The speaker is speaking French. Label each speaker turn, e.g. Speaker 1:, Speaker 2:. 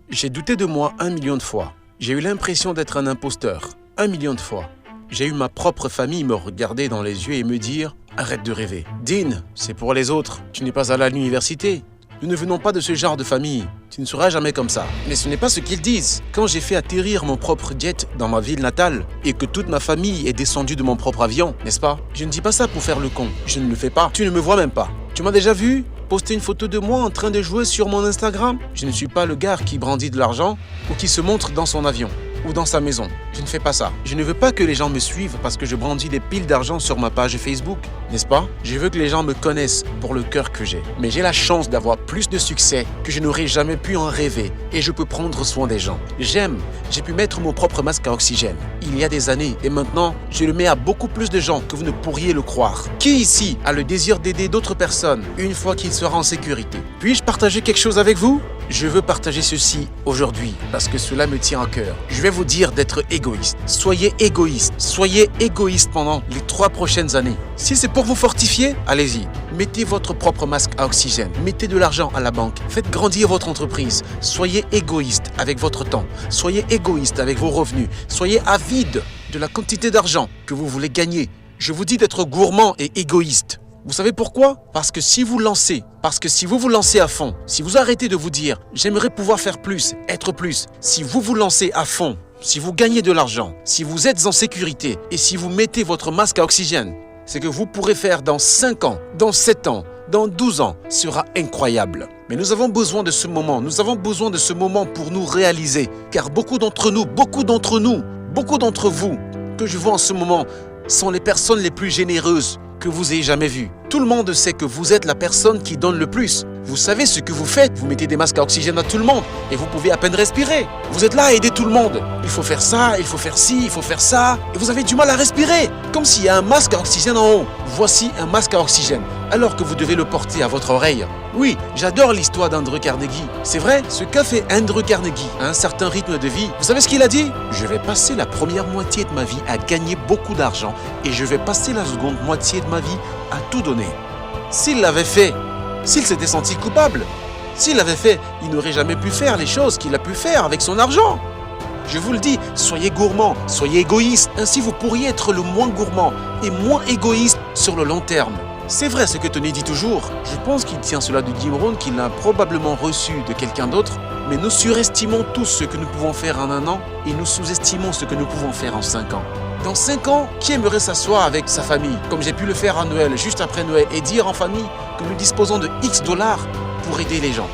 Speaker 1: J'ai douté de moi 1 million de fois. J'ai eu l'impression d'être un imposteur 1 million de fois. J'ai eu ma propre famille me regarder dans les yeux et me dire « Arrête de rêver. Dean, c'est pour les autres. Tu n'es pas allé à l'université. Nous ne venons pas de ce genre de famille. Tu ne seras jamais comme ça. » Mais ce n'est pas ce qu'ils disent. Quand j'ai fait atterrir mon propre jet dans ma ville natale et que toute ma famille est descendue de mon propre avion, n'est-ce pas? Je ne dis pas ça pour faire le con. Je ne le fais pas. Tu ne me vois même pas. Tu m'as déjà vu poster une photo de moi en train de jouer sur mon Instagram? Je ne suis pas le gars qui brandit de l'argent ou qui se montre dans son avion ou dans sa maison. Je ne fais pas ça. Je ne veux pas que les gens me suivent parce que je brandis des piles d'argent sur ma page Facebook, n'est-ce pas? Je veux que les gens me connaissent pour le cœur que j'ai. Mais j'ai la chance d'avoir plus de succès que je n'aurais jamais pu en rêver et je peux prendre soin des gens. J'ai pu mettre mon propre masque à oxygène il y a des années et maintenant, je le mets à beaucoup plus de gens que vous ne pourriez le croire. Qui ici a le désir d'aider d'autres personnes une fois qu'il sera en sécurité? Puis-je partager quelque chose avec vous? Je veux partager ceci aujourd'hui parce que cela me tient à cœur. Je vais vous dire d'être égoïste. Soyez égoïste. Soyez égoïste pendant les 3 prochaines années. Si c'est pour vous fortifier, allez-y. Mettez votre propre masque à oxygène. Mettez de l'argent à la banque. Faites grandir votre entreprise. Soyez égoïste avec votre temps. Soyez égoïste avec vos revenus. Soyez avide de la quantité d'argent que vous voulez gagner. Je vous dis d'être gourmand et égoïste. Vous savez pourquoi? Parce que si vous vous lancez à fond, si vous arrêtez de vous dire « j'aimerais pouvoir faire plus, être plus », si vous vous lancez à fond, si vous gagnez de l'argent, si vous êtes en sécurité et si vous mettez votre masque à oxygène, ce que vous pourrez faire dans 5 ans, dans 7 ans, dans 12 ans sera incroyable. Mais nous avons besoin de ce moment, pour nous réaliser. Car beaucoup d'entre vous que je vois en ce moment sont les personnes les plus généreuses que vous ayez jamais vues. Tout le monde sait que vous êtes la personne qui donne le plus. Vous savez ce que vous faites. Vous mettez des masques à oxygène à tout le monde et vous pouvez à peine respirer. Vous êtes là à aider tout le monde. Il faut faire ça, il faut faire ci, il faut faire ça. Et vous avez du mal à respirer. Comme s'il y a un masque à oxygène en haut. Voici un masque à oxygène. Alors que vous devez le porter à votre oreille. Oui, j'adore l'histoire d'Andrew Carnegie. C'est vrai, ce qu'a fait Andrew Carnegie à un certain rythme de vie. Vous savez ce qu'il a dit? Je vais passer la première moitié de ma vie à gagner beaucoup d'argent et je vais passer la seconde moitié de ma vie à tout donner. S'il l'avait fait, s'il s'était senti coupable, s'il l'avait fait, il n'aurait jamais pu faire les choses qu'il a pu faire avec son argent. Je vous le dis, soyez gourmand, soyez égoïste. Ainsi, vous pourriez être le moins gourmand et moins égoïste sur le long terme. C'est vrai ce que Tony dit toujours. Je pense qu'il tient cela de Jim Rohn, qu'il a probablement reçu de quelqu'un d'autre. Mais nous surestimons tous ce que nous pouvons faire en 1 an et nous sous-estimons ce que nous pouvons faire en 5 ans. Dans 5 ans, qui aimerait s'asseoir avec sa famille, comme j'ai pu le faire à Noël, juste après Noël, et dire en famille que nous disposons de X $ pour aider les gens?